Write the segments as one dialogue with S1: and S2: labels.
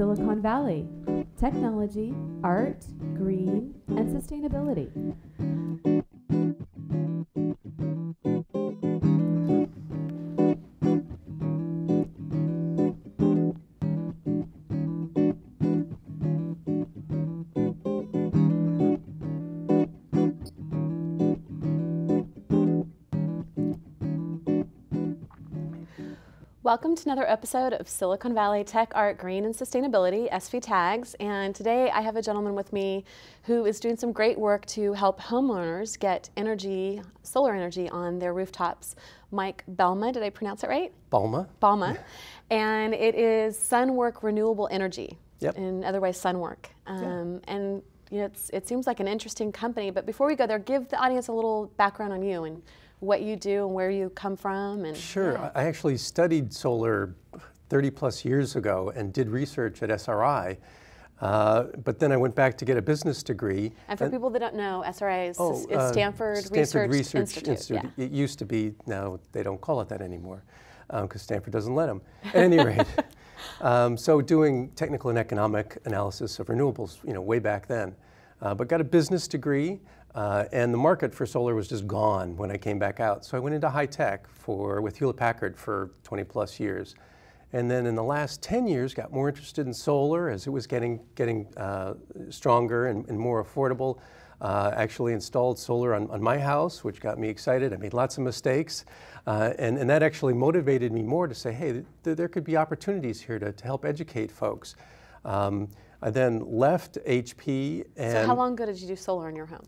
S1: Silicon Valley, technology, art, green, and sustainability.
S2: Welcome to another episode of Silicon Valley Tech, Art, Green, and Sustainability, SVTAGS. And today I have a gentleman with me who is doing some great work to help homeowners get energy, solar energy on their rooftops. Mike Balma, did I pronounce it right?
S3: Balma.
S2: Balma. And it is SunWork Renewable Energy,
S3: Yep.
S2: and otherwise SunWork. And you know, it seems like an interesting company, but before we go there, give the audience a little background on you and what you do and where you come from. And
S3: Sure.
S2: yeah.
S3: I actually studied solar 30 plus years ago and did research at SRI, but then I went back to get a business degree.
S2: And for people that don't know, SRI is Stanford
S3: Research
S2: Institute. Yeah.
S3: It used to be, now they don't call it that anymore because Stanford doesn't let them. At any rate, so doing technical and economic analysis of renewables, you know, way back then. But got a business degree, and the market for solar was just gone when I came back out. So I went into high tech with Hewlett-Packard for 20 plus years. And then in the last 10 years, got more interested in solar as it was getting stronger and more affordable. Actually installed solar on my house, which got me excited. I made lots of mistakes. And that actually motivated me more to say, hey, there could be opportunities here to help educate folks. I then left HP. And
S2: so how long ago did you do solar in your home?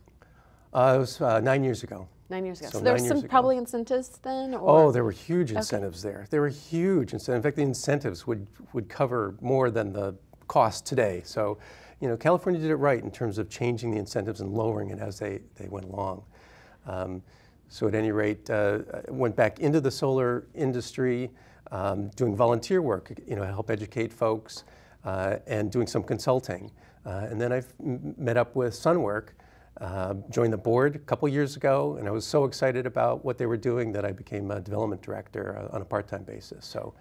S3: It was 9 years ago.
S2: 9 years ago.
S3: So
S2: there were some probably incentives then? Or?
S3: Oh, there were huge incentives there. There were huge incentives. In fact, the incentives would cover more than the cost today. So, you know, California did it right in terms of changing the incentives and lowering it as they went along. So at any rate, I went back into the solar industry, doing volunteer work, you know, help educate folks, and doing some consulting. And then I've met up with SunWork, joined the board a couple years ago, and I was so excited about what they were doing that I became a development director on a part-time basis. So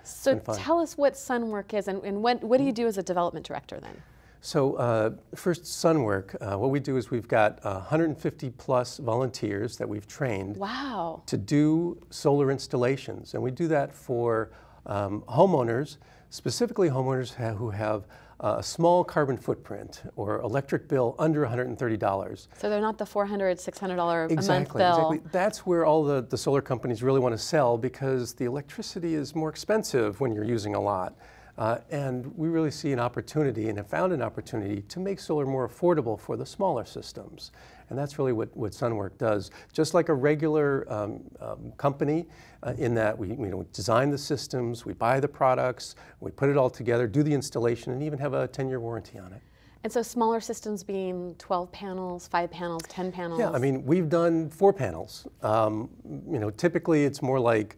S2: tell us what SunWork is, and what do you do as a development director then?
S3: So first, SunWork, what we do is we've got 150 plus volunteers that we've trained to do solar installations. And we do that for homeowners, specifically homeowners who have a small carbon footprint or electric bill under $130.
S2: So they're not the $400, $600 a month bill.
S3: Exactly. That's where all the solar companies really want to sell, because the electricity is more expensive when you're using a lot. And we really see an opportunity and have found an opportunity to make solar more affordable for the smaller systems. And that's really what SunWork does. Just like a regular company, in that we design the systems, we buy the products, we put it all together, do the installation, and even have a 10-year warranty on it.
S2: And so smaller systems being 12 panels, 5 panels, 10 panels?
S3: Yeah, I mean, we've done 4 panels. You know, typically it's more like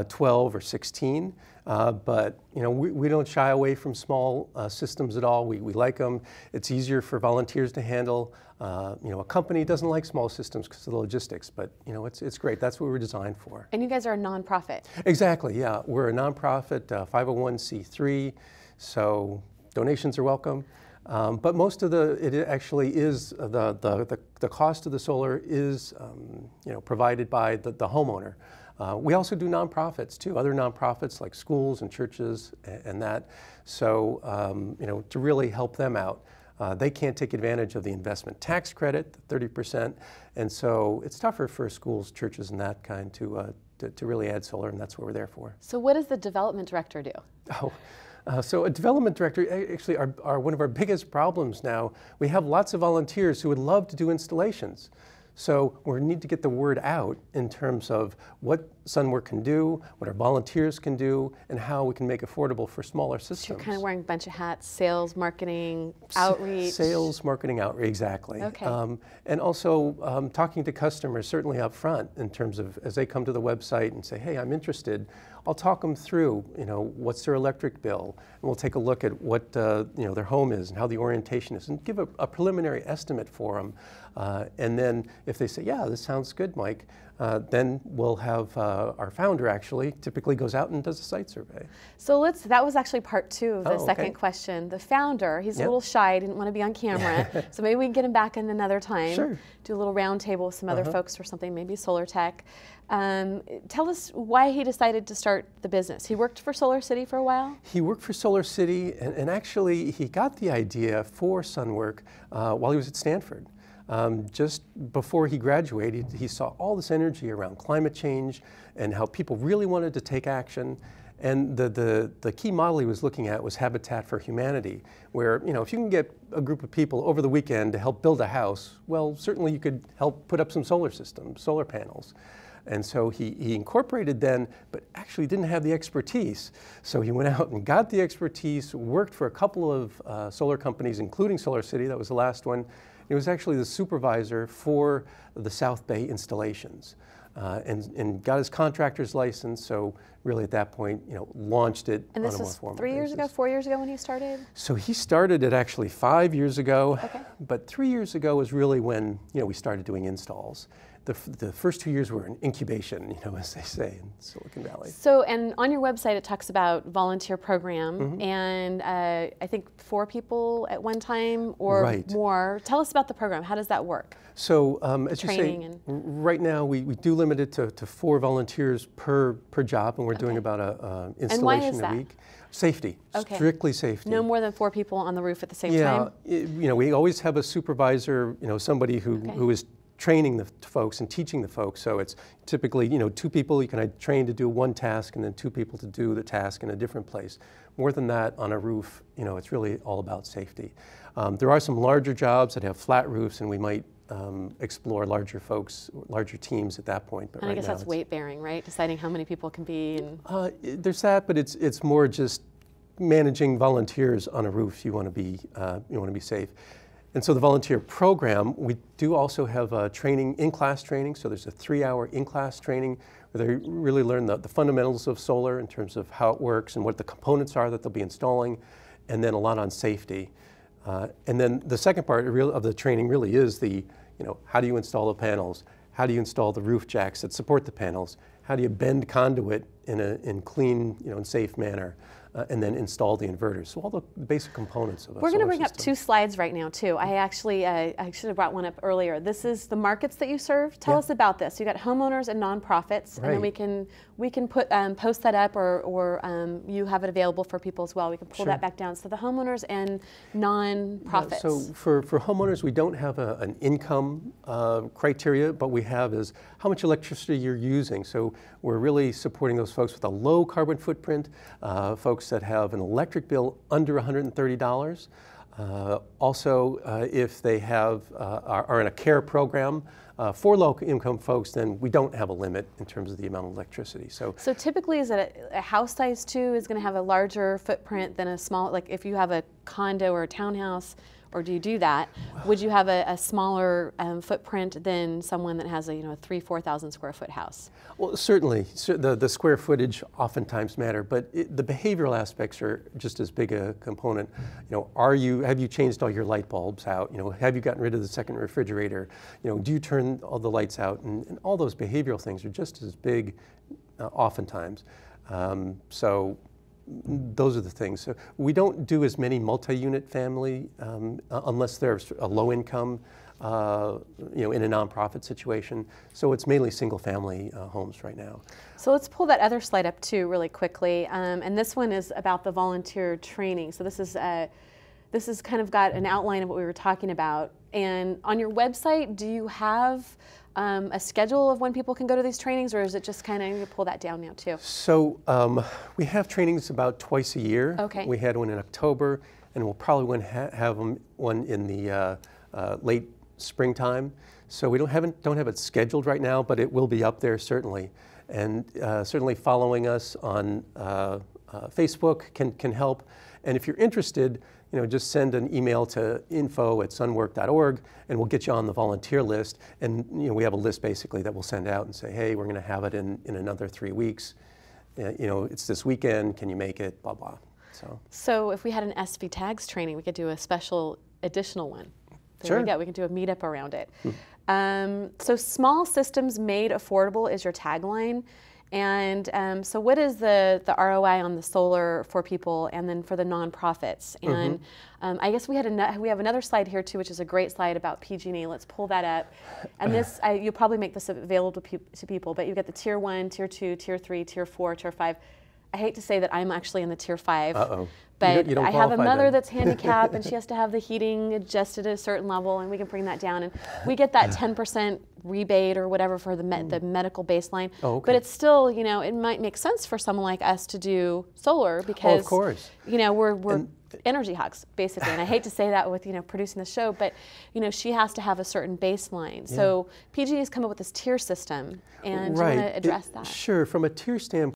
S3: 12 or 16, but you know, we don't shy away from small systems at all. We like them. It's easier for volunteers to handle. You know, a company doesn't like small systems because of the logistics, but you know, it's great. That's what we're designed for.
S2: And you guys are a nonprofit.
S3: Exactly, yeah. We're a nonprofit, 501c3, so donations are welcome. But most of it actually is the cost of the solar is you know, provided by the homeowner. We also do nonprofits too, other nonprofits like schools and churches and that. So you know, to really help them out. They can't take advantage of the investment tax credit, 30%, and so it's tougher for schools, churches, and that kind to really add solar, and that's what we're there for.
S2: So what does the development director do?
S3: So a development director actually are one of our biggest problems now. We have lots of volunteers who would love to do installations. So we need to get the word out in terms of what SunWork can do, what our volunteers can do, and how we can make affordable for smaller systems.
S2: So you're kind of wearing a bunch of hats: sales, marketing, outreach.
S3: Sales, marketing, outreach, exactly.
S2: Okay.
S3: And also talking to customers, certainly up front, in terms of as they come to the website and say, hey, I'm interested, I'll talk them through, you know, what's their electric bill, and we'll take a look at what you know, their home is and how the orientation is, and give a preliminary estimate for them. And then if they say, yeah, this sounds good, Mike, then we'll have our founder actually typically goes out and does a site survey.
S2: So that was actually part 2 of the
S3: Oh,
S2: second
S3: okay.
S2: question. The founder, he's a
S3: Yep.
S2: little shy, didn't want to be on camera, so maybe we can get him back in another time.
S3: Sure.
S2: Do a little round table with some other folks or something, maybe SolarTech. Tell us why he decided to start the business. He worked for Solar City for a while?
S3: He worked for Solar City, and actually he got the idea for SunWork while he was at Stanford. Just before he graduated, he saw all this energy around climate change and how people really wanted to take action. And the key model he was looking at was Habitat for Humanity, where, you know, if you can get a group of people over the weekend to help build a house, well, certainly you could help put up some solar systems, solar panels. And so he incorporated then, but actually didn't have the expertise. So he went out and got the expertise, worked for a couple of solar companies, including Solar City, that was the last one. He was actually the supervisor for the South Bay installations. And got his contractor's license, so really at that point, you know, launched it on a more formal basis.
S2: And this is 3 years ago, 4 years ago when he started?
S3: So he started it actually 5 years ago,
S2: Okay.
S3: but 3 years ago was really when, you know, we started doing installs. The first 2 years were an incubation, you know, as they say in Silicon Valley.
S2: So, and on your website it talks about volunteer program, and I think 4 people at one time or
S3: Right.
S2: more. Tell us about the program. How does that work?
S3: So as you
S2: Training
S3: say,
S2: and-
S3: right now we do limit it to 4 volunteers per job, and we're doing about a installation
S2: that?
S3: a week. Safety,
S2: Okay.
S3: strictly safety.
S2: No more than 4 people on the roof at the same
S3: Yeah,
S2: time?
S3: you know, we always have a supervisor, you know, somebody who is training the folks and teaching the folks. So it's typically, you know, 2 people you can train to do one task and then 2 people to do the task in a different place. More than that, on a roof, you know, it's really all about safety. There are some larger jobs that have flat roofs, and we might explore larger folks, larger teams at that point. But
S2: And I
S3: right
S2: guess
S3: now
S2: that's weight bearing, right? Deciding how many people can be. And
S3: there's that, but it's more just managing volunteers on a roof. You want to be safe. And so the volunteer program, we do also have training, in-class training. So there's a 3-hour in-class training where they really learn the fundamentals of solar in terms of how it works and what the components are that they'll be installing, and then a lot on safety. And then the second part of the training really is how do you install the panels? How do you install the roof jacks that support the panels? How do you bend conduit in clean, and safe manner? And then install the inverters. So all the basic components of a
S2: we're going to
S3: solar
S2: bring up
S3: system.
S2: 2 slides right now too. I actually, I should have brought one up earlier. This is the markets that you serve. Tell us about this. You got homeowners and nonprofits, and then we can put post that up, or you have it available for people as well. We can pull that back down. So the homeowners and nonprofits.
S3: So for homeowners, we don't have an income criteria, but we have is how much electricity you're using. So we're really supporting those folks with a low carbon footprint, folks that have an electric bill under $130. Also, if they are in a care program for low-income folks, then we don't have a limit in terms of the amount of electricity. So
S2: typically, is it a house size too is going to have a larger footprint than a small, like if you have a condo or a townhouse, or do you do that? Would you have a smaller footprint than someone that has a 3,000-4,000 square foot house?
S3: Well, certainly, the square footage oftentimes matter, but the behavioral aspects are just as big a component. Have you changed all your light bulbs out? Have you gotten rid of the second refrigerator? Do you turn all the lights out? And all those behavioral things are just as big, oftentimes. So those are the things. So we don't do as many multi-unit family unless there's a low income, in a nonprofit situation. So it's mainly single family homes right now.
S2: So let's pull that other slide up too really quickly. And this one is about the volunteer training. So this is kind of got an outline of what we were talking about. And on your website, do you have a schedule of when people can go to these trainings, or is it just kind of, you pull that down now too?
S3: So we have trainings about twice a year.
S2: Okay.
S3: We had one in October, and we'll probably have one in the late springtime. So we don't have it scheduled right now, but it will be up there certainly. And certainly following us on Facebook can help. And if you're interested, just send an email to info@sunwork.org, and we'll get you on the volunteer list. And we have a list basically that we'll send out and say, hey, we're going to have it in another 3 weeks. It's this weekend. Can you make it? Blah blah.
S2: So if we had an SVTAGS training, we could do a special additional one. There
S3: Sure.
S2: we go. We can do a meetup around it. So small systems made affordable is your tagline. And so what is the ROI on the solar for people and then for the nonprofits? And I guess we have another slide here too, which is a great slide about PG&E. Let's pull that up. And this, you'll probably make this available to people, but you get the tier 1, tier 2, tier 3, tier 4, tier 5. I hate to say that I'm actually in the tier 5.
S3: Uh-oh.
S2: But
S3: you don't
S2: I have a mother
S3: then.
S2: that's handicapped and she has to have the heating adjusted at a certain level, and we can bring that down. And we get that 10% rebate or whatever for the medical baseline.
S3: Oh, okay.
S2: But it's still, you know, it might make sense for someone like us to do solar because,
S3: of course.
S2: you know, we're energy hogs, basically. And I hate to say that with, you know, producing the show, but, you know, she has to have a certain baseline. Yeah. So PG has come up with this tier system, and you want to address that.
S3: Sure. From a tier standpoint,